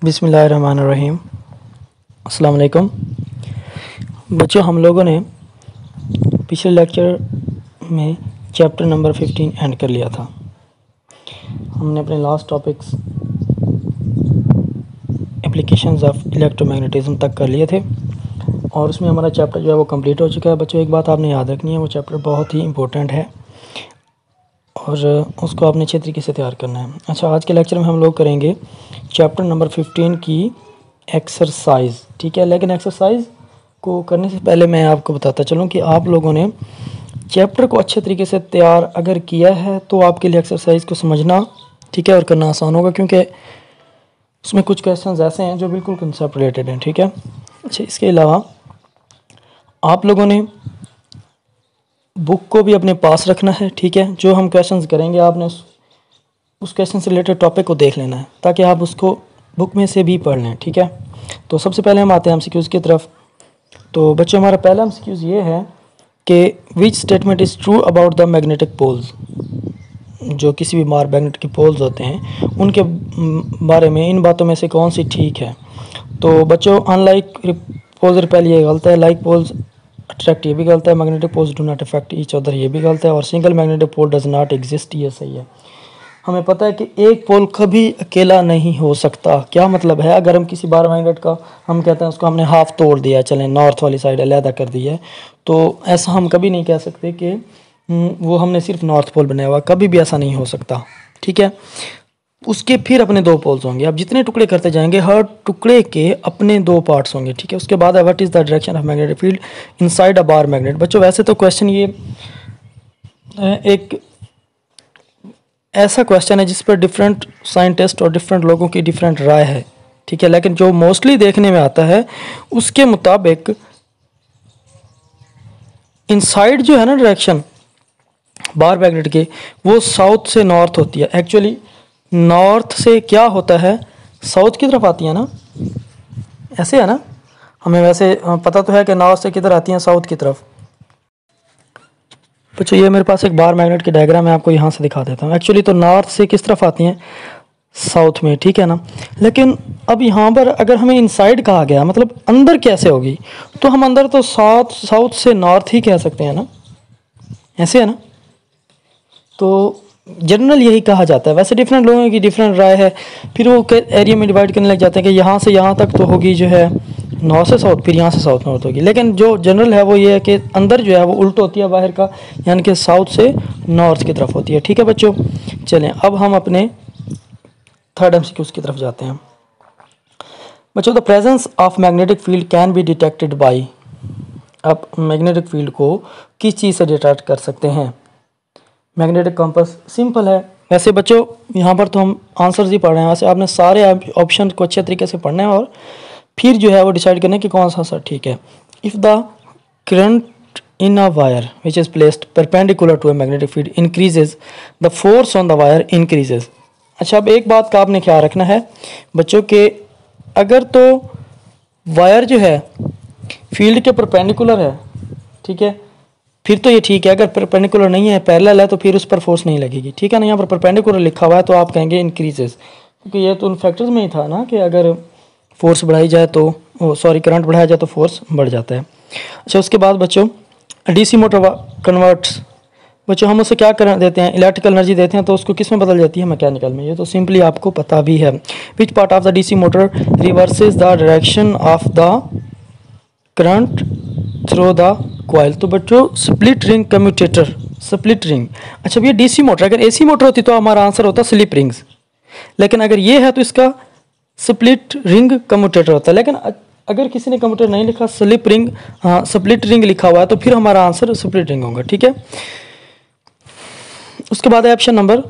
बिस्मिल्लाहिर्रहमानिर्रहीम। अस्सलाम वालेकुम बच्चों, हम लोगों ने पिछले लेक्चर में चैप्टर नंबर 15 एंड कर लिया था। हमने अपने last topics applications of electromagnetism तक कर लिए थे और उसमें हमारा चैप्टर जो है वो कंप्लीट हो चुका है। बच्चों, एक बात आपने याद रखनी है, वो चैप्टर बहुत ही इंपॉर्टेंट है और उसको आपने अच्छे तरीके से तैयार करना है। अच्छा, आज के लेक्चर में हम लोग करेंगे चैप्टर नंबर 15 की एक्सरसाइज, ठीक है। लेकिन एक्सरसाइज को करने से पहले मैं आपको बताता चलूँ कि आप लोगों ने चैप्टर को अच्छे तरीके से तैयार अगर किया है तो आपके लिए एक्सरसाइज को समझना, ठीक है, और करना आसान होगा, क्योंकि उसमें कुछ क्वेश्चंस ऐसे हैं जो बिल्कुल कंसेप्ट रिलेटेड हैं, ठीक है। अच्छा, इसके अलावा आप लोगों ने बुक को भी अपने पास रखना है, ठीक है। जो हम क्वेश्चंस करेंगे आपने उस क्वेश्चन से रिलेटेड टॉपिक को देख लेना है ताकि आप उसको बुक में से भी पढ़ लें, ठीक है। तो सबसे पहले हम आते हैं एमसीक्यूज़ की तरफ। तो बच्चों, हमारा पहला एमसीक्यूज़ ये है कि which statement is true about the magnetic poles. जो किसी भी मैग्नेट के पोल्स होते हैं उनके बारे में इन बातों में से कौन सी ठीक है। तो बच्चों, अनलाइक पोल्स रिपेल ये गलत है, लाइक पोल्स अट्रैक्ट ये भी गलत है, magnetic poles do not affect each other ये भी गलत है, और single magnetic pole does not exist ये सही है। हमें पता है कि एक पोल कभी अकेला नहीं हो सकता। क्या मतलब है, अगर हम किसी बार मैग्नेट का हम कहते हैं उसको हमने हाफ तोड़ दिया, चलें नॉर्थ वाली साइड अलहदा कर दी है, तो ऐसा हम कभी नहीं कह सकते कि वो हमने सिर्फ नॉर्थ पोल बनाया हुआ, कभी भी ऐसा नहीं हो सकता, ठीक है। उसके फिर अपने दो पोल्स होंगे। अब जितने टुकड़े करते जाएंगे हर टुकड़े के अपने दो पार्ट्स होंगे, ठीक है। उसके बाद what is the direction of magnetic field inside a bar magnet. बच्चों, वैसे तो क्वेश्चन ये एक ऐसा क्वेश्चन है जिस पर डिफरेंट साइंटिस्ट और डिफरेंट लोगों की डिफरेंट राय है, ठीक है। लेकिन जो मोस्टली देखने में आता है उसके मुताबिक इनसाइड जो है ना डायरेक्शन बार मैग्नेट के, वो साउथ से नॉर्थ होती है। एक्चुअली नॉर्थ से क्या होता है, साउथ की तरफ आती है ना, ऐसे है ना। हमें वैसे पता तो है कि नॉर्थ से किधर आती हैं, साउथ की तरफ। बच्चों, ये मेरे पास एक बार मैग्नेट की डायग्राम है, आपको यहाँ से दिखा देता हूँ। एक्चुअली तो नॉर्थ से किस तरफ आती हैं, साउथ में, ठीक है ना। लेकिन अब यहाँ पर अगर हमें इनसाइड कहा गया, मतलब अंदर कैसे होगी, तो हम अंदर तो साउथ से नॉर्थ ही कह सकते हैं ना, ऐसे है ना। तो जनरल यही कहा जाता है। वैसे डिफरेंट लोगों की डिफरेंट राय है, फिर वो एरिया में डिवाइड करने लग जाते हैं कि यहाँ से यहाँ तक तो होगी जो है नॉर्थ से साउथ, फिर यहाँ से साउथ नॉर्थ होगी। लेकिन जो जनरल है वो ये है कि अंदर जो है वो उल्ट होती है बाहर का, यानी कि साउथ से नॉर्थ की तरफ होती है, ठीक है बच्चों। चलें अब हम अपने थर्ड एमसीक्यूज़ की तरफ जाते हैं। बच्चों, the presence of magnetic field can be detected by. आप मैग्नेटिक फील्ड को किस चीज़ से डिटेक्ट कर सकते हैं। मैग्नेटिक कंपास सिंपल है। वैसे बच्चों, यहाँ पर तो हम आंसर्स ही पढ़ रहे हैं, वैसे आपने सारे ऑप्शन को अच्छे तरीके से पढ़ना है और फिर जो है वो डिसाइड करना है कि कौन सा आंसर ठीक है। If the current in a wire which is placed perpendicular to a magnetic field increases, the force on the wire increases. अच्छा, अब एक बात का आपने ख्याल रखना है बच्चों के, अगर तो वायर जो है फील्ड के परपेंडिकुलर है, ठीक है, फिर तो ये ठीक है। अगर परपेंडिकुलर नहीं है, पैरेलल है, तो फिर उस पर फोर्स नहीं लगेगी, ठीक है ना। यहाँ पर परपेंडिकुलर लिखा हुआ है तो आप कहेंगे इंक्रीजेस, क्योंकि ये तो उन फैक्टर्स में ही था ना कि अगर फोर्स बढ़ाई जाए तो करंट बढ़ाया जाए तो फोर्स बढ़ जाता है। अच्छा, उसके बाद बच्चों डीसी मोटर कन्वर्ट्स, बच्चों हम उसे क्या कर देते हैं, इलेक्ट्रिकल एनर्जी देते हैं, तो उसको किस में बदल जाती है, मैकेनिकल में। ये तो सिंपली आपको पता भी है। Which part of the DC motor reverses the direction of the current through the coil. तो बच्चों split ring commutator, split ring. अच्छा, ये डीसी मोटर, अगर एसी मोटर होती तो हमारा आंसर होता स्लिप रिंग्स, लेकिन अगर ये है तो इसका स्प्लिट रिंग कम्यूटेटर होता है। लेकिन अगर किसी ने कम्यूटेटर नहीं लिखा, स्लिप रिंग, स्प्लिट रिंग लिखा हुआ है, तो फिर हमारा आंसर स्प्लिट रिंग होगा, ठीक है। उसके बाद है option number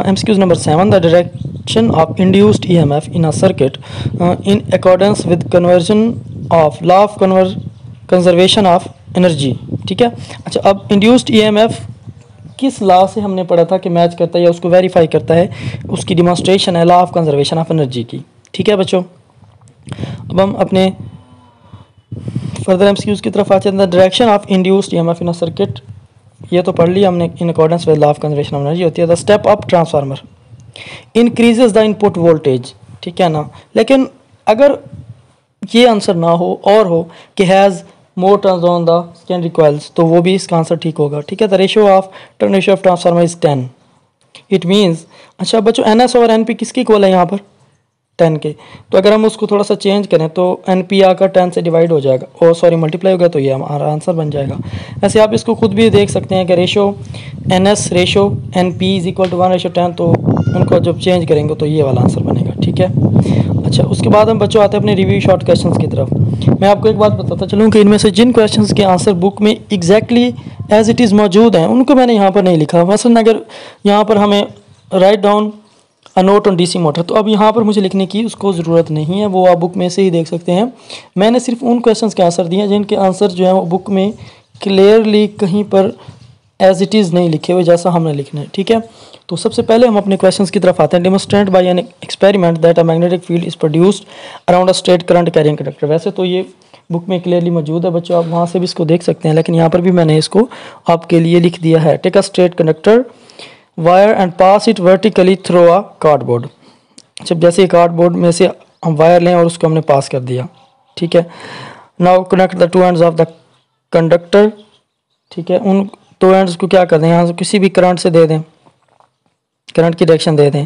MCQs number 7, the direction of induced EMF in a circuit in accordance with conversion of law of conservation of energy, ठीक है। अच्छा, अब इंड्यूस्ड ईएमएफ किस लॉ से हमने पढ़ा था कि मैच करता है या उसको वेरीफाई करता है, उसकी डिमॉन्स्ट्रेशन है law of conservation of energy की, ठीक है बच्चों। अब हम अपने फर्दर एमसीक्यूज की तरफ आते हैं। The direction of induced EMF in a circuit, ये तो पढ़ लिया हमने, in accordance with law of conservation of energy होती है। The step up transformer increases the input voltage, ठीक है ना। लेकिन अगर ये आंसर ना हो और हो कि has more turns on the secondary coils, तो वो भी इसका आंसर ठीक होगा। ठीक है, the ratio of transformer is 10। It means, अच्छा बच्चों, एन एस और एन पी किसकी इक्वल है यहाँ पर? 10 के। तो अगर हम उसको थोड़ा सा चेंज करें तो एन पी आकर 10 से डिवाइड हो जाएगा, और सॉरी मल्टीप्लाई हो गया, तो ये हमारा आंसर बन जाएगा। ऐसे आप इसको खुद भी देख सकते हैं कि ratio N S ratio N P is equal to 1:10, तो उनको जब चेंज करेंगे तो ये वाला आंसर बनेगा। ठीक है, अच्छा उसके बाद हम बच्चों आते हैं अपने रिव्यू शॉर्ट क्वेश्चंस की तरफ। मैं आपको एक बात बताता चलूँ कि इनमें से जिन क्वेश्चंस के आंसर बुक में एग्जैक्टली एज इट इज़ मौजूद हैं, उनको मैंने यहाँ पर नहीं लिखा। मसलन अगर यहाँ पर हमें write down a note on DC motor, तो अब यहाँ पर मुझे लिखने की उसको ज़रूरत नहीं है, वो आप बुक में से ही देख सकते हैं। मैंने सिर्फ उन क्वेश्चंस के आंसर दिए हैं जिनके आंसर जो है वो बुक में क्लियरली कहीं पर एज इट इज़ नहीं लिखे हुए, जैसा हमने लिखना है। ठीक है, तो सबसे पहले हम अपने क्वेश्चंस की तरफ आते हैं। Demonstrate by an experiment that a magnetic field is produced around a straight current carrying conductor. वैसे तो ये बुक में क्लियरली मौजूद है बच्चों, आप वहाँ से भी इसको देख सकते हैं, लेकिन यहाँ पर भी मैंने इसको आपके लिए लिख दिया है। Take a straight conductor wire and pass it vertically through a cardboard. जब जैसे कार्डबोर्ड में से हम वायर लें और उसको हमने पास कर दिया। ठीक है, now connect the two ends of the conductor. ठीक है, उन दो एंड्स को क्या कर दें, यहाँ से किसी भी करंट से दे दें, करंट की डायरेक्शन दे दें।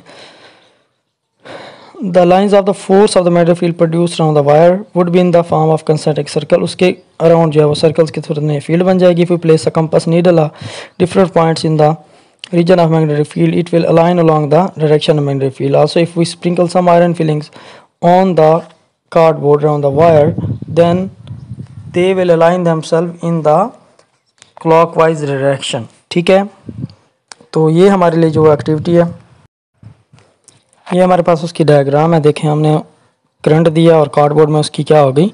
The lines of the force of the magnetic field produced around the wire would be in the form of concentric circle. उसके अराउंड जो है वो सर्कल्स की सूरत में फील्ड बन जाएगी। If you place a compass needle a different points in the region of magnetic field, it will align along the direction of magnetic field. Also, if we sprinkle some iron fillings on the cardboard around the wire, then they will align themselves in the clockwise direction. ठीक है, तो ये हमारे लिए जो activity है, ये हमारे पास उसकी डायग्राम है। देखें, हमने करंट दिया और कार्डबोर्ड में उसकी क्या हो गई,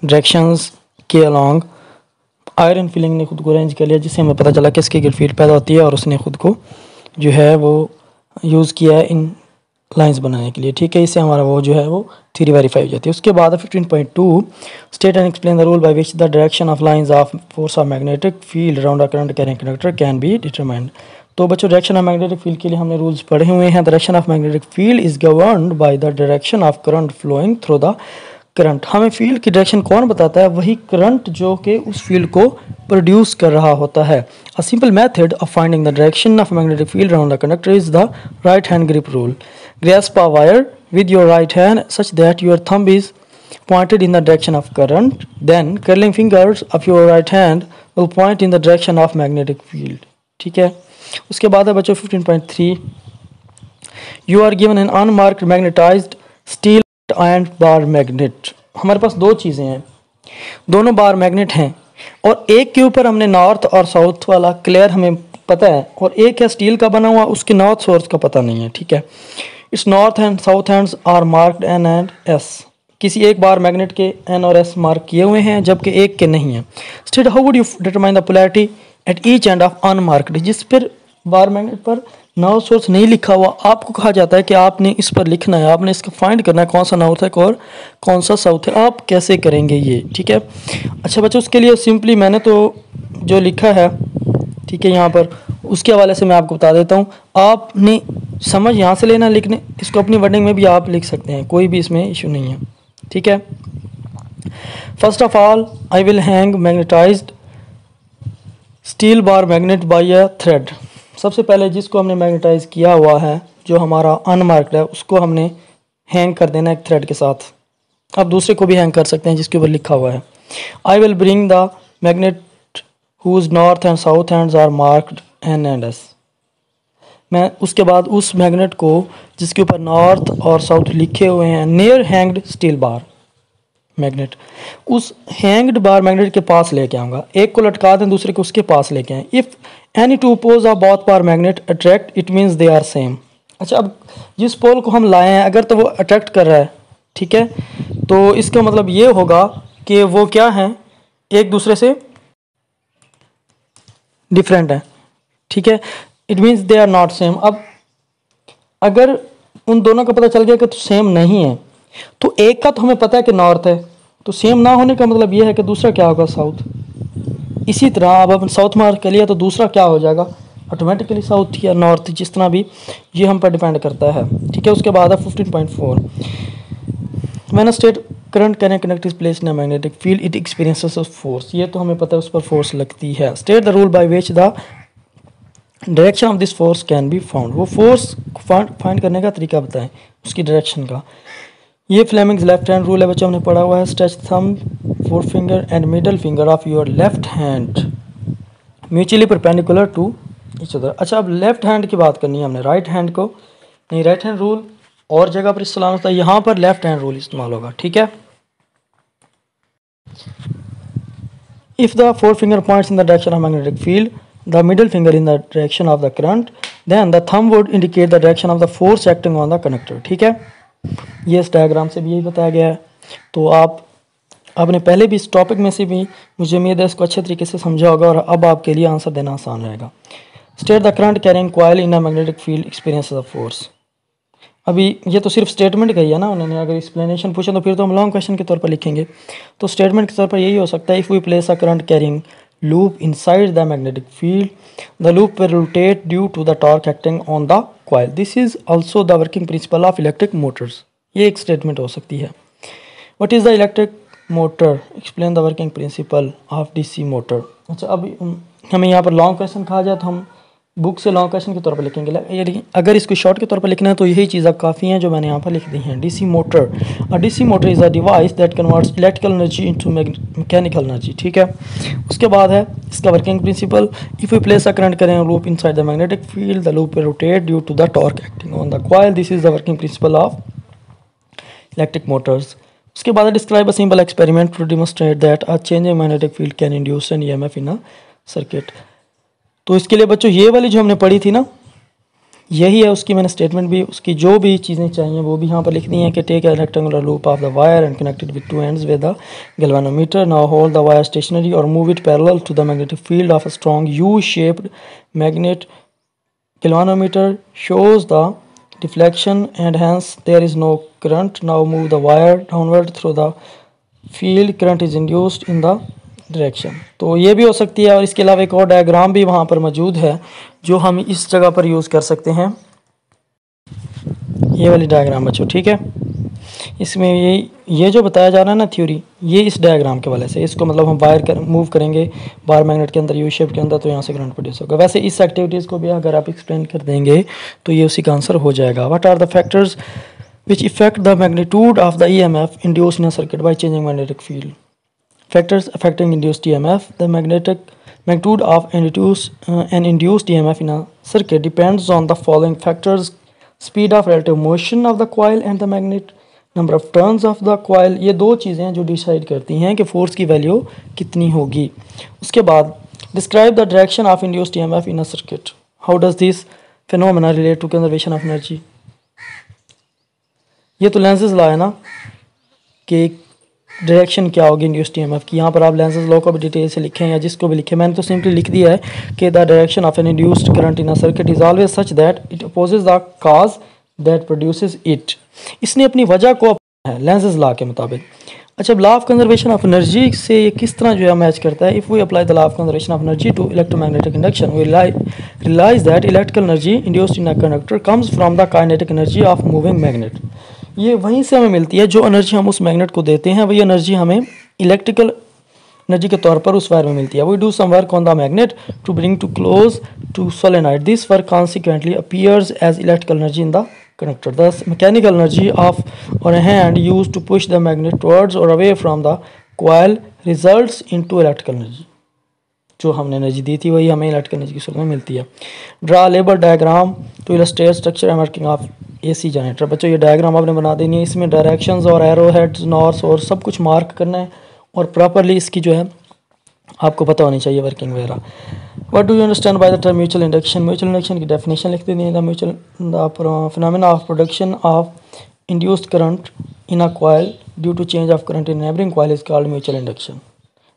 डायरेक्शंस के अलोंग आयरन फिलिंग ने खुद को अरेंज कर लिया, जिससे हमें पता चला कि इसकी फील्ड पैदा होती है, और उसने खुद को जो है वो यूज़ किया है इन लाइंस बनाने के लिए। ठीक है, इससे हमारा वो जो है वो थ्योरी वेरीफाई हो जाती है। उसके बाद 15.2 state and explain the rule by which the direction of lines of force of magnetic field around a current carrying conductor can be determined. तो बच्चों, डायरेक्शन ऑफ मैग्नेटिक फील्ड के लिए हमने रूल्स पढ़े हुए हैं। Direction of magnetic field is governed by the direction of current flowing through the current. हमें field की डायरेक्शन कौन बताता है? वही करंट जो कि उस फील्ड को प्रोड्यूस कर रहा होता है। A simple method of finding the direction of magnetic field around the conductor is the right hand grip rule. Grasp a wire with your right hand such that your thumb is pointed in the direction of current, then curling fingers of your right hand will point in the direction of magnetic field. ठीक है, उसके बाद है बच्चों 15.3 you are given an unmarked magnetized steel and bar magnet। हमारे पास दो चीज़ें हैं, दोनों बार मैग्नेट हैं, और एक के ऊपर हमने नॉर्थ और साउथ वाला क्लियर हमें पता है, और एक है स्टील का बना हुआ, उसके नॉर्थ सोर्स का पता नहीं है। ठीक है, इस north and south hands are marked N and S. किसी एक बार मैग्नेट के एन और एस मार्क किए हुए हैं, जबकि एक के नहीं है। State how would you determine the polarity at each end of unmarked. जिस पर बार मैग्नेट पर नॉर्थ सोर्स नहीं लिखा हुआ, आपको कहा जाता है कि आपने इस पर लिखना है, आपने इसका फाइंड करना है कौन सा नॉर्थ है और कौन सा साउथ है। आप कैसे करेंगे ये? ठीक है, अच्छा बच्चों, उसके लिए सिंपली मैंने तो जो लिखा है, ठीक है, यहाँ पर उसके हवाले से मैं आपको बता देता हूँ। आपने समझ यहाँ से लेना, लिखने इसको अपनी वर्डिंग में भी आप लिख सकते हैं, कोई भी इसमें इशू नहीं है। ठीक है, first of all I will hang magnetised steel bar magnet by a thread. सबसे पहले जिसको हमने मैग्नेटाइज किया हुआ है, जो हमारा अनमार्क्ड है, उसको हमने हैंग कर देना एक थ्रेड के साथ। आप दूसरे को भी हैंग कर सकते हैं जिसके ऊपर लिखा हुआ है। I will bring the magnet whose north and south hands are marked N and S। मैं उसके बाद उस मैग्नेट को जिसके ऊपर नॉर्थ और साउथ लिखे हुए हैं, near hanged steel bar magnet, उस हैंग्ड बार मैग्नेट के पास लेके आऊँगा। एक को लटका दें, दूसरे को उसके पास लेके आएँ। If any two poles of both bar magnet attract, it means they are same. अच्छा, अब जिस पोल को हम लाए हैं अगर तो वो अट्रैक्ट कर रहा है, ठीक है, तो इसका मतलब ये होगा कि वो क्या हैं, एक दूसरे से डिफरेंट है। ठीक है, it means they are not same. अब अगर उन दोनों का पता चल गया कि तो सेम नहीं है, तो एक का तो हमें पता है कि नॉर्थ है, तो सेम ना होने का मतलब ये है कि दूसरा क्या होगा, साउथ। इसी तरह अब अपन साउथ मार्क कर लिया तो दूसरा क्या हो जाएगा, ऑटोमेटिकली साउथ या नॉर्थ, जिस तरह भी ये हम पर डिपेंड करता है। ठीक है, उसके बाद है 15.4 मैंने state current can connect is place in magnetic field it experiences of force, ये तो हमें पता है उस पर फोर्स लगती है। State the rule by which the direction of this force can be found, वो फोर्स फाइंड करने का तरीका बताएं, उसकी डायरेक्शन का। ये फ्लेमिंग्स लेफ्ट हैंड रूल है बच्चों, हमने पढ़ा हुआ है। Stretch thumb, forefinger and middle finger of your left hand mutually perpendicular to each other. अच्छा, अब लेफ्ट हैंड की बात करनी है हमने, राइट हैंड को नहीं। राइट हैंड रूल और जगह पर इस्तेमाल होता है, यहाँ पर लेफ्ट हैंड रूल इस्तेमाल होगा, ठीक है। If the forefinger points in the direction of magnetic field, the middle finger in the direction of the current, then the thumb would indicate the direction of the force acting on the conductor, ठीक है। ये इस diagram से भी यही बताया गया है। तो आपने पहले भी इस टॉपिक में से भी मुझे उम्मीद है इसको अच्छे तरीके से समझा होगा और अब आपके लिए आंसर देना आसान रहेगा। State the current carrying coil in a magnetic field experiences of force. अभी ये तो सिर्फ स्टेटमेंट का ही है ना, उन्होंने अगर एक्सप्लेनेशन पूछा तो फिर तो हम लॉन्ग क्वेश्चन के तौर पर लिखेंगे। तो स्टेटमेंट के तौर पर यही हो सकता है, if we place a current carrying loop inside the magnetic field, the loop will rotate due to the torque acting on the coil, this is also the working principle of electric motors. ये एक statement हो सकती है। What is the electric motor, explain the working principle of DC motor. अच्छा, अब हमें यहाँ पर लॉन्ग क्वेश्चन कहा जाए तो हम बुक से लॉन्ग क्वेश्चन के तौर पर लिखेंगे, यदि अगर इसको शॉर्ट के तौर पर लिखना है तो यही चीज़ें काफ़ी हैं जो मैंने यहाँ पर लिख दी हैं। DC motor, a DC motor is a device that converts electrical energy into mechanical energy, ठीक है। उसके बाद है इसका working principle, if you place a current current loop inside the magnetic field, the loop will rotate due to the torque acting on the coil, this is the working principle of electric motors. उसके बाद describe a simple experiment to demonstrate that a changing magnetic field can induce N EMF in a circuit. तो इसके लिए बच्चों ये वाली जो हमने पढ़ी थी ना, यही है उसकी मैंने स्टेटमेंट भी, उसकी जो भी चीज़ें चाहिए वो भी यहाँ पर लिख दी हैं कि take a rectangular loop of the wire and connected with two ends with the galvanometer, now hold the wire stationary और move it parallel to the magnetic field of a strong U shaped magnet, galvanometer shows the deflection and hence there is no current, now move the wire downward through the field, current is induced in the direction. तो ये भी हो सकती है और इसके अलावा एक और डायग्राम भी वहाँ पर मौजूद है जो हम इस जगह पर यूज़ कर सकते हैं, ये वाली डायग्राम बच्चों, ठीक है। इसमें ये जो बताया जा रहा है ना थ्योरी, ये इस डायग्राम के वाले से, इसको मतलब हम वायर मूव करेंगे बार मैग्नेट के अंदर यू शेप के अंदर तो यहाँ से करंट प्रोड्यूस होगा। वैसे इस एक्टिविटीज़ को भी अगर आप एक्सप्लेन कर देंगे तो ये उसी का आंसर हो जाएगा। What are the factors which effect the magnitude of the EMF induced in a circuit by changing magnetic field. Factors affecting induced EMF. The magnitude of an induced EMF in a circuit depends on the following factors: speed of relative motion of the coil and the magnet, number of turns of the coil। ये दो चीज़ें हैं जो decide करती हैं कि force की value कितनी होगी। उसके बाद describe the direction of induced EMF in a circuit. How does this phenomena relate to conservation of energy? ये तो लेंसेज लॉ है ना कि डायरेक्शन क्या होगी इंड्यूस्ड ईएमएफ की। यहाँ पर आप लेंसेज लॉ को भी डिटेल से लिखें या जिसको भी लिखें, मैंने तो सिंपली लिख दिया है कि the direction of an induced current in a circuit is always such that it opposes the cause that produces it. इसने अपनी वजह को अपनाया है लेंसेज लॉ के मुताबिक। अच्छा, law of conservation of energy से ये किस तरह जो है मैच करता है। If we apply the law of conservation of energy to electromagnetic induction we realise that electrical energy induced in a conductor comes from the kinetic energy of moving magnet. ये वहीं से हमें मिलती है, जो एनर्जी हम उस मैग्नेट को देते हैं वही एनर्जी हमें इलेक्ट्रिकल एनर्जी के तौर पर उस वायर में मिलती है। We do some work on the magnet to bring to close to solenoid, this work consequently appears as electrical energy in the conductor. Thus, mechanical energy of on a hand used to push the magnet towards or away from the coil results into electrical energy. जो हमने energy दी थी वही हमें electrical energy की सूरत में मिलती है। Draw label diagram to illustrate structure and working of AC generator. बच्चों ये डायग्राम आपने बना देनी है, इसमें डायरेक्शंस और एरो हेड्स नॉर्थ और सब कुछ मार्क करना है और प्रॉपरली इसकी जो है आपको पता होनी चाहिए वर्किंग वगैरह। What do you understand by the term mutual induction. Mutual induction की डेफिनेशन लिख देनी है। The mutual the phenomena of production of induced current in a coil due to change of current in neighbouring coil is called mutual induction.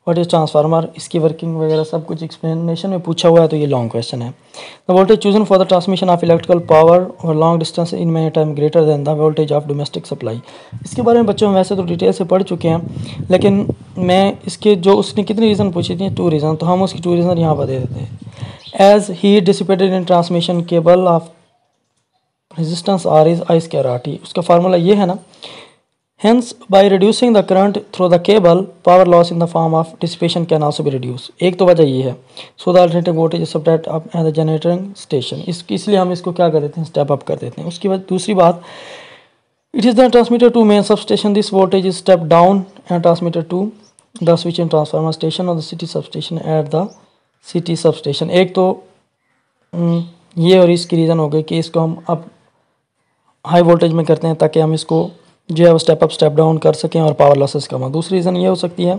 What is transformer, इसकी working वगैरह सब कुछ explanation में पूछा हुआ है तो ये लॉन्ग क्वेश्चन है। The voltage chosen for the transmission of electrical power और long distance in many time greater than the voltage of domestic supply. इसके बारे में बच्चों में वैसे तो डिटेल से पढ़ चुके हैं, लेकिन मैं इसके जो उसने कितनी रीज़न पूछी थी, 2 रीज़न, तो हम उसकी 2 रीज़न यहाँ पर दे देते हैं। As heat dissipated in transmission cable of resistance R is I square R T. उसका फार्मूला ये है ना, Hence, by reducing the current through the cable, power loss in the form of dissipation can also be reduced. एक तो वजह ये है. So the alternating voltage is subtract up at the generating station. इसलिए हम इसको क्या कर देते हैं, स्टेप अप कर देते हैं. उसके बाद दूसरी बात, it is the transmitter to main substation. This voltage is stepped down and transmitted to the switching transformer station or the city substation at the city substation. एक तो ये और इसकी रीज़न हो गई कि इसको हम अब हाई वोल्टेज में करते हैं ताकि हम इसको जो है वो स्टेप अप स्टेप डाउन कर सकें और पावर लॉसेस कम हो. दूसरी रीज़न ये हो सकती है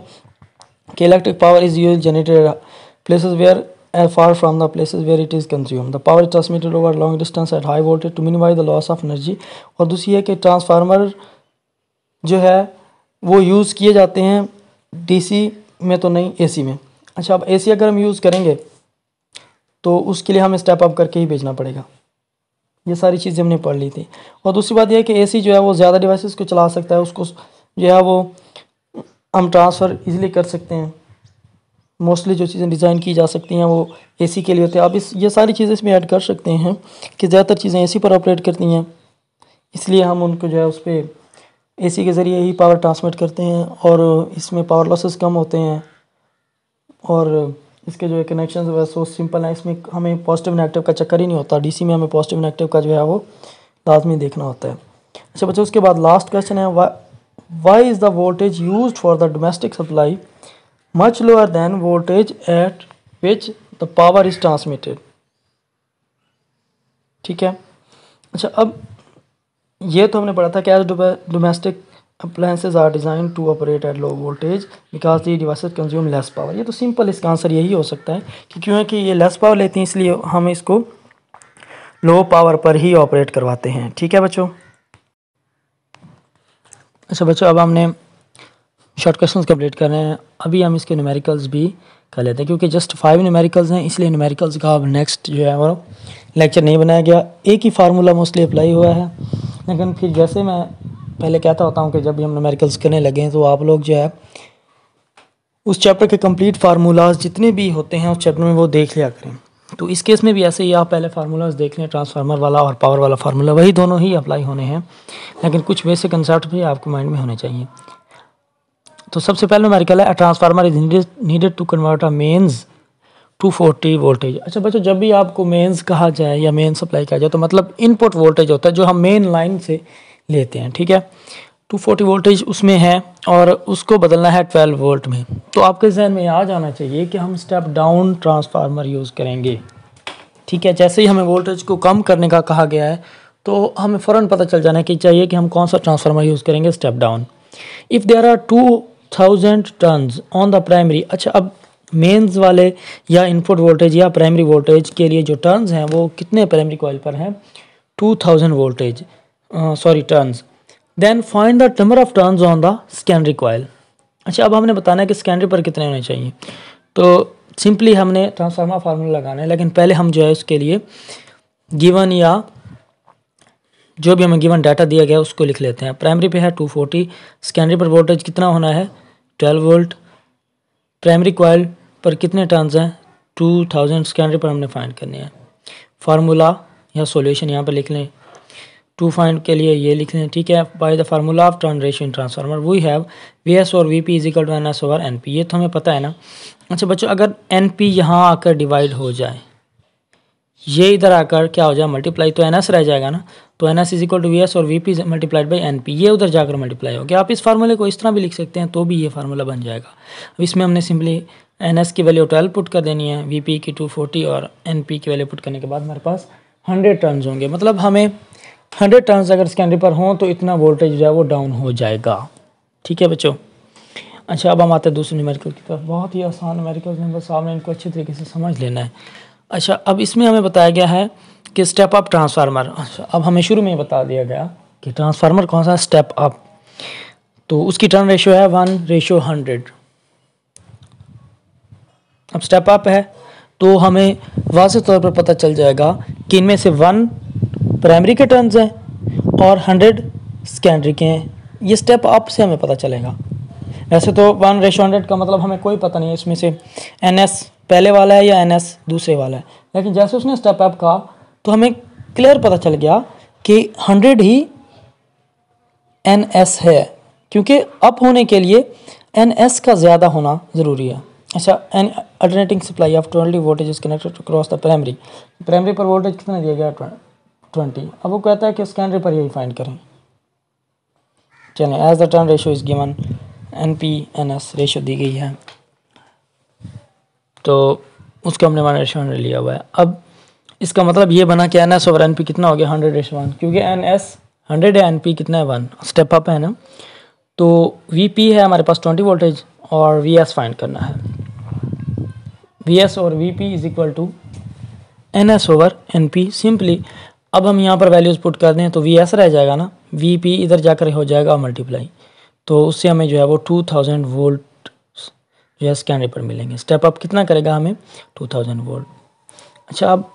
कि electric power is use generated places where far from the places where it is consumed. The power is transmitted over long distance at high voltage to minimize the loss of energy. और दूसरी है कि transformer जो है वो use किए जाते हैं डीसी में तो नहीं, एसी में. अच्छा, अब एसी अगर हम यूज़ करेंगे तो उसके लिए हमें स्टेप अप करके ही भेजना पड़ेगा. ये सारी चीज़ें हमने पढ़ ली थी. और दूसरी बात यह है कि एसी जो है वो ज़्यादा डिवाइसेस को चला सकता है, उसको जो है वो हम ट्रांसफ़र इजीली कर सकते हैं. मोस्टली जो चीज़ें डिज़ाइन की जा सकती हैं वो एसी के लिए होती है. आप ये सारी चीज़ें इसमें ऐड कर सकते हैं कि ज़्यादातर चीज़ें एसी पर ऑपरेट करती हैं, इसलिए हम उनको जो है उस पर एसी के ज़रिए ही पावर ट्रांसमिट करते हैं और इसमें पावर लॉसेस कम होते हैं. और इसके जो है कनेक्शन जो है सो सिंपल है, इसमें हमें पॉजिटिव नेगेटिव का चक्कर ही नहीं होता. डीसी में हमें पॉजिटिव नेगेटिव का जो है वो लाजमी देखना होता है. अच्छा बच्चों, उसके बाद लास्ट क्वेश्चन है, why is the voltage used for the domestic supply much lower than voltage at which the power is transmitted. ठीक है. अच्छा, अब ये तो हमने पढ़ा था कि domestic appliances are designed to operate at low voltage because the devices consume less power. ये तो सिंपल इसका आंसर यही हो सकता है कि क्योंकि ये लेस पावर लेती हैं इसलिए हम इसको लो पावर पर ही ऑपरेट करवाते हैं. ठीक है बच्चों. अच्छा बच्चों, अब हमने शॉर्ट क्वेश्चंस कंप्लीट कर रहे हैं. अभी हम इसके न्यूमेरिकल्स भी कर लेते हैं क्योंकि जस्ट 5 न्यूमेरिकल्स हैं, इसलिए न्यूमेरिकल्स का अब नेक्स्ट जो है वो लेक्चर नहीं बनाया गया. एक ही फार्मूला मोस्टली अप्लाई हुआ है, लेकिन फिर जैसे मैं पहले कहता होता हूँ कि जब भी हम न्यूमेरिकल्स करने लगे तो आप लोग जो है उस चैप्टर के कंप्लीट फार्मूलाज जितने भी होते हैं उस चैप्टर में वो देख लिया करें. तो इस केस में भी ऐसे ही आप पहले फार्मूलाज देख लें, ट्रांसफार्मर वाला और पावर वाला फार्मूला, वही दोनों ही अप्लाई होने हैं, लेकिन कुछ बेसिक कंसेप्ट भी आपके माइंड में होने चाहिए. तो सबसे पहले न्यूमेरिकल है, a transformer is needed to convert a mains 240 voltage. अच्छा बच्चों, जब भी आपको मेन्स कहा जाए या मेन सप्लाई कहा जाए तो मतलब इनपुट वोल्टेज होता है जो हम मेन लाइन से लेते हैं. ठीक है. 240 वोल्टेज उसमें है और उसको बदलना है 12 वोल्ट में. तो आपके जहन में आ जाना चाहिए कि हम स्टेप डाउन ट्रांसफार्मर यूज़ करेंगे. ठीक है. जैसे ही हमें वोल्टेज को कम करने का कहा गया है तो हमें फ़ौरन पता चल जाना चाहिए कि हम कौन सा ट्रांसफार्मर यूज़ करेंगे, step down. If there are 2000 turns on the primary. अच्छा, अब मेन्स वाले या इनपुट वोल्टेज या प्राइमरी वोल्टेज के लिए जो टर्न्स हैं वो कितने प्राइमरी कॉइल पर हैं, 2000 voltage turns. Then find the number of turns on the secondary coil. अच्छा, अब हमने बताना है कि सेकेंडरी पर कितने होने चाहिए. तो सिंपली हमने ट्रांसफार्मर फार्मूला लगाना है, लेकिन पहले हम जो है उसके लिए गिवन या जो भी हमें गिवन डाटा दिया गया उसको लिख लेते हैं. प्राइमरी पे है 240, सेकेंडरी पर वोल्टेज कितना होना है 12 वोल्ट, प्राइमरी कॉइल पर कितने टर्न्स हैं 2000, सेकेंडरी पर हमने फाइंड करने हैं. फार्मूला या सॉल्यूशन यहाँ पर लिख लें. टू फाइंड के लिए ये लिख लें. ठीक है. By the formula of turn ratio in transformer we have V S और V P is equal to N S over N P. ये तो हमें पता है ना. अच्छा बच्चों, अगर एन पी यहाँ आकर डिवाइड हो जाए, ये इधर आकर क्या हो जाए मल्टीप्लाई, तो एन एस रह जाएगा ना. तो N S is equal to V S और V P multiplied by N P. ये उधर जाकर मल्टीप्लाई हो गया. आप इस फार्मूले को इस तरह भी लिख सकते हैं तो भी ये फार्मूला बन जाएगा. अब इसमें हमने सिंपली एन एस की वैल्यू 12 पुट कर देनी है, वी पी की 240 और एन पी की वैल्यू पुट करने के बाद हमारे पास 100 टर्न्स होंगे. मतलब हमें 100 टर्न्स अगर सेकेंडरी पर हों तो इतना वोल्टेज जो है वो डाउन हो जाएगा. ठीक है बच्चों. अच्छा, अब हम आते हैं दूसरे न्यूमेरिकल की तरफ. बहुत ही आसान न्यूमेरिकल हैं, बस आपने इनको अच्छे तरीके से समझ लेना है. अच्छा, अब इसमें हमें बताया गया है कि स्टेप अप ट्रांसफार्मर. अच्छा, अब हमें शुरू में बता दिया गया कि ट्रांसफार्मर कौन सा स्टेप अप, तो उसकी टर्न रेशियो है 1:100. अब स्टेप अप है तो हमें वाज़ेह तौर पर पता चल जाएगा कि इनमें से 1 प्राइमरी के टर्न्स हैं और 100 सेकेंडरी के हैं. ये स्टेप अप से हमें पता चलेगा. वैसे तो 1:100 का मतलब हमें कोई पता नहीं है इसमें से एन एस पहले वाला है या एन एस दूसरे वाला है, लेकिन जैसे उसने स्टेप अप कहा तो हमें क्लियर पता चल गया कि 100 ही एन एस है. क्योंकि अप होने के लिए NS का ज़्यादा होना ज़रूरी है। अच्छा, N alternating supply of 20 voltage is connected across the primary. Primary पर वोल्टेज कितना दिया गया? 20। अब वो कहता है कि सेकेंडरी पर यही फाइंड करें। चलें, as the turn ratio is given, NP/NS ratio दी गई है, तो उसका हमने 1:100 लिया हुआ है। अब इसका मतलब ये बना कि NS/NP कितना हो गया? 100:1, क्योंकि NS 100 है, NP कितना है? 1, स्टेप अप है ना। तो VP है हमारे पास 20 वोल्टेज और VS फाइंड करना है। VS और VP is equal to NS/NP simply. अब हम यहाँ पर वैल्यूज़ पुट कर दें तो VS रह जाएगा ना, VP इधर जाकर हो जाएगा मल्टीप्लाई, तो उससे हमें जो है वो 2000 वोल्ट जो है सेकेंडरी पर मिलेंगे। स्टेप अप कितना करेगा? हमें 2000 वोल्ट। अच्छा, अब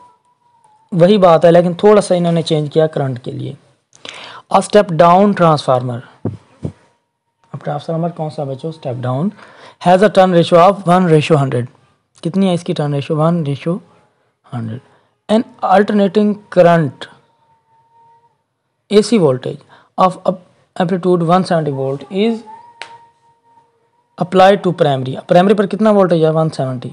वही बात है लेकिन थोड़ा सा इन्होंने चेंज किया करंट के लिए। और स्टेप डाउन ट्रांसफार्मर, अब ट्रांसफार्मर कौन सा बच्चों? Step down has a turn ratio of 1:100। कितनी है इसकी turn ratio? 1:100। An alternating current AC voltage of amplitude 170 volt is applied to primary. Primary पर कितना वोल्टेज है? 170।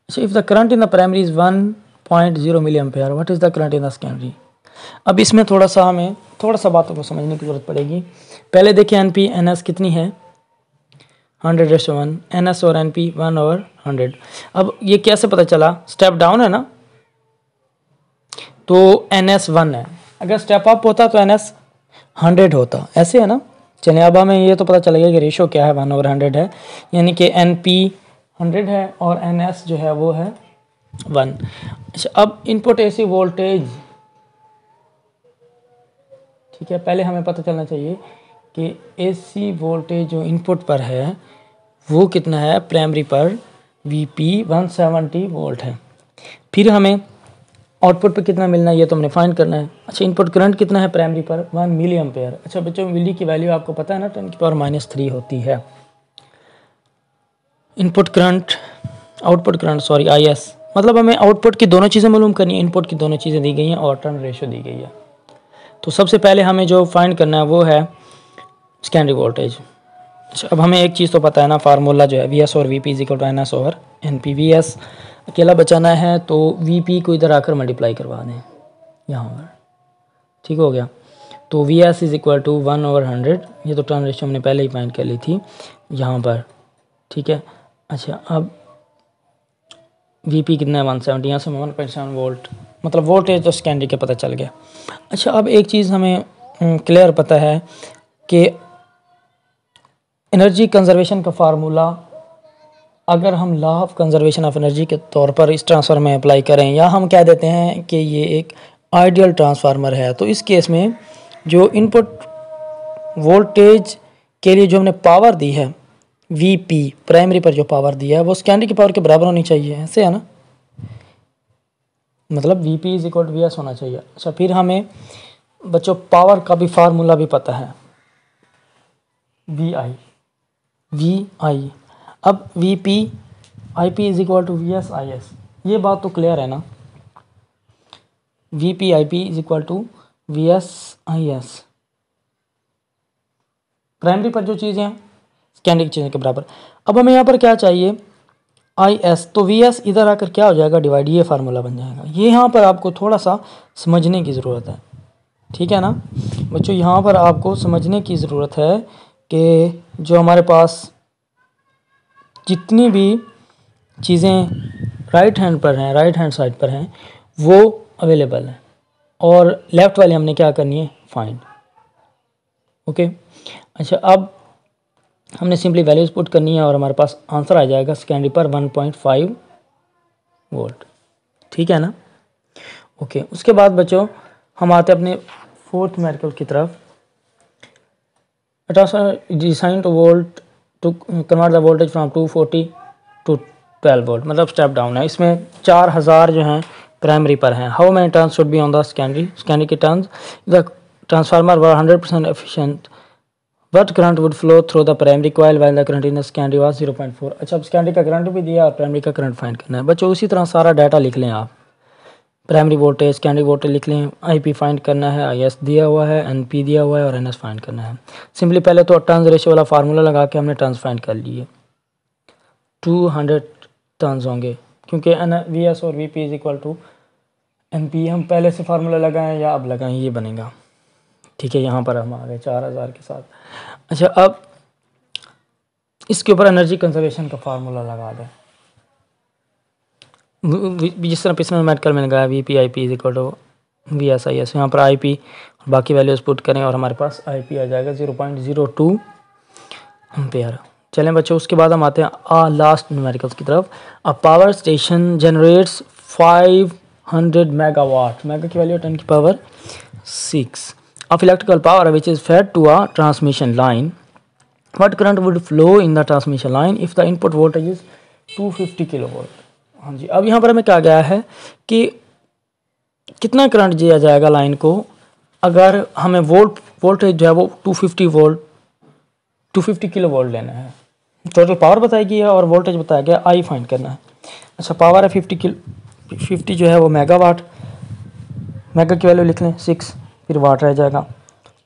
अच्छा, if the current in the primary is 1.0 milliampere, what is the current in the secondary? अब इसमें हमें थोड़ा सा बातों को समझने की जरूरत पड़ेगी। पहले देखिए NP/NS कितनी है? 100:1। NS और NP 1/100। अब ये कैसे पता चला? स्टेप डाउन है ना, तो NS 1 है। अगर स्टेप अप होता तो NS 100 होता, ऐसे है ना। चलिए, अब हमें ये तो पता चलेगा कि रेशो क्या है? 1/100 है, यानी कि NP 100 है और NS जो है वो है 1। अच्छा, अब इनपुट AC वोल्टेज, ठीक है, पहले हमें पता चलना चाहिए कि AC वोल्टेज जो इनपुट पर है वो कितना है? प्राइमरी पर VP 170 वोल्ट है। फिर हमें आउटपुट पे कितना मिलना है ये तो हमने फाइंड करना है। अच्छा, इनपुट करंट कितना है प्राइमरी पर? 1 मिली एम्पेयर। अच्छा बच्चों, मिली की वैल्यू आपको पता है ना, 10⁻³ होती है। Input current, output current sorry, IS, मतलब हमें आउटपुट की दोनों चीज़ें मालूम करनी है। इनपुट की दोनों चीज़ें दी गई हैं और टर्न रेशो दी गई है। तो सबसे पहले हमें जो फाइंड करना है वो है सेकेंडरी वोल्टेज। अच्छा, अब हमें एक चीज़ तो पता है ना, फार्मूला जो है VS और VP is equal to NS/NP। VS अकेला बचाना है तो VP को इधर आकर मल्टीप्लाई करवा दें यहाँ पर, ठीक हो गया। तो VS इज इक्वल टू 1/100। ये तो टर्न रेशियो हमने पहले ही फाइंड कर ली थी यहाँ पर, ठीक है। अच्छा, अब VP कितना है? 170। यहाँ से 1.7 वोल्ट, मतलब वोल्टेज तो सेकेंडरी के पता चल गया। अच्छा, अब एक चीज़ हमें क्लियर पता है कि एनर्जी कंजर्वेशन का फार्मूला अगर हम law of conservation of energy के तौर पर इस ट्रांसफार्मर में अप्लाई करें, या हम कह देते हैं कि ये एक आइडियल ट्रांसफार्मर है, तो इस केस में जो इनपुट वोल्टेज के लिए जो हमने पावर दी है VP, प्राइमरी पर जो पावर दी है वो सेकेंडरी की पावर के बराबर होनी चाहिए, ऐसे है ना, मतलब VP is equal to VS होना चाहिए। अच्छा, फिर हमें बच्चों पावर का भी फार्मूला भी पता है, VI। अब VP IP is equal to VS IS, ये बात तो क्लियर है ना। VP IP is equal to VS IS, primary पर जो चीज़ें हैं सेकेंडरी की चीज़ों के बराबर। अब हमें यहाँ पर क्या चाहिए? IS, तो VS इधर आकर क्या हो जाएगा? डिवाइड, ये फार्मूला बन जाएगा। ये यहाँ पर आपको थोड़ा सा समझने की ज़रूरत है, ठीक है ना बच्चों। यहाँ पर आपको समझने की ज़रूरत है कि जो हमारे पास जितनी भी चीज़ें राइट हैंड पर हैं, राइट हैंड साइड पर हैं, वो अवेलेबल हैं, और लेफ़्ट वाली हमने क्या करनी है? Find, okay. अच्छा, अब हमने सिंपली वैल्यूज़ पुट करनी है और हमारे पास आंसर आ जाएगा सेकेंडरी पर 1.5 वोल्ट, ठीक है ना, ओके। उसके बाद बच्चों हम आते हैं अपने फोर्थ न्यूमेरिकल की तरफ। Design to volt to convert the voltage from 240 to 12 volt, मतलब स्टेप डाउन है। इसमें 4000 जो हैं प्राइमरी पर हैं। How many turns should be on the secondary के turns? The transformer were 100% efficient, but current would flow through the primary coil while the current in the secondary was 0.4। अच्छा, अब secondary का करंट भी दिया और primary का current find करना है बच्चों। उसी तरह सारा डाटा लिख लें आप। प्राइमरी वोल्टेज, सेकेंडरी वोल्टेज लिख लें, आईपी फाइंड करना है, आईएस दिया हुआ है, एनपी दिया हुआ है और एनएस फाइंड करना है। सिंपली पहले तो टर्न्स रेशियो वाला फार्मूला लगा के हमने टर्न्स फाइंड कर लिए। 200 टर्न्स होंगे क्योंकि वी एस और V P is equal to N P. हम पहले से फार्मूला लगाएं या अब लगाएं, ये बनेगा। ठीक है, यहाँ पर हम आ गए 4000 के साथ। अच्छा, अब इसके ऊपर एनर्जी कंजर्वेशन का फार्मूला लगा दें, जिस तरह पिछले मेडिकल में लगाया V P I P is equal to V S I S. यहाँ पर आई पी बाकी वैल्यूज पुट करें और हमारे पास आई पी आ जाएगा 0.02 एम्पेयर। चलें बच्चों, उसके बाद हम आते हैं लास्ट न्यूमेरिकल्स की तरफ। A power station generates 500 megawatt, mega की वैल्यू 10 की power 6 of electrical power which is fed to a transmission line. What current would flow in the transmission line if the input voltage is 250 kilovolt? हाँ जी, अब यहाँ पर हमें कहा गया है कि कितना करंट दिया जाएगा लाइन को अगर हमें वोल्टेज जो है वो 250 किलोवोल्ट लेना है। टोटल पावर बताई गई है और वोल्टेज बताया गया, आई फाइंड करना है। अच्छा, पावर है 50 जो है वो मेगावाट, मेगा की वैल्यू लिख लें 6, फिर वाट रह जाएगा।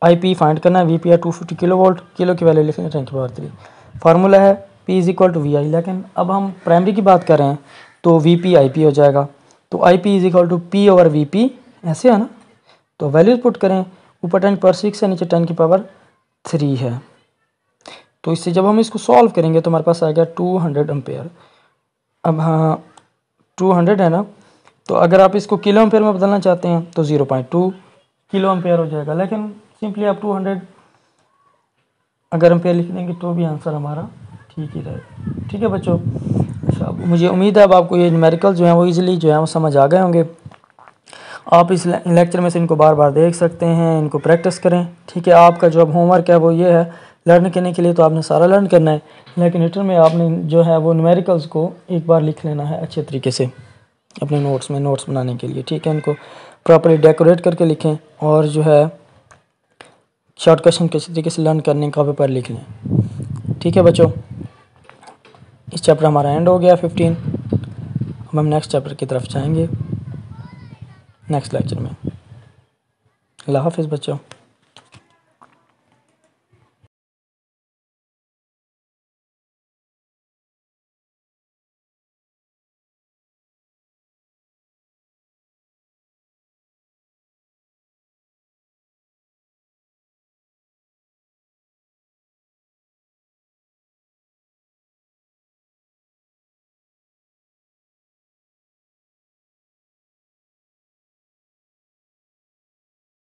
आई पी फाइंड करना है, वी पी है 250 किलोवोल्ट, किलो की वैल्यू लिख लें 10 की पावर 3। फार्मूला है P is equal to V I, लेकिन अब हम प्राइमरी की बात कर रहे हैं तो वी पी आई पी हो जाएगा। तो I P is equal to P over V P, ऐसे है ना। तो वैल्यूज पुट करें, ऊपर 10 की पावर 6 है, नीचे 10 की पावर 3 है। तो इससे जब हम इसको सॉल्व करेंगे तो हमारे पास आएगा 200 एम्पेयर। अब हाँ 200 है ना, तो अगर आप इसको किलो एम्पेयर में बदलना चाहते हैं तो 0.2 किलो एम्पेयर हो जाएगा। लेकिन सिंपली आप 200 अगर एम्पेयर लिख देंगे तो भी आंसर हमारा ठीक ही रहेगा। ठीक है बच्चों, अच्छा मुझे उम्मीद है अब आपको ये न्यूमेरिकल जो है वो इजीली जो है वो समझ आ गए होंगे। आप इस लेक्चर में से इनको बार बार देख सकते हैं, इनको प्रैक्टिस करें। ठीक है, आपका जो अब होमवर्क है वो ये है, लर्न करने के लिए तो आपने सारा लर्न करना है, लेकिन रिटर्न में आपने जो है वो न्यूमेरिकल्स को एक बार लिख लेना है अच्छे तरीके से अपने नोट्स में, नोट्स बनाने के लिए। ठीक है, इनको प्रॉपर्ली डेकोरेट करके लिखें और जो है शॉर्ट क्वेश्चन किसी तरीके से लर्न करने का पेपर लिख लें। ठीक है बच्चों, इस चैप्टर हमारा एंड हो गया 15। अब हम नेक्स्ट चैप्टर की तरफ जाएंगे नेक्स्ट लेक्चर में। अल्लाह हाफिज़ बच्चों।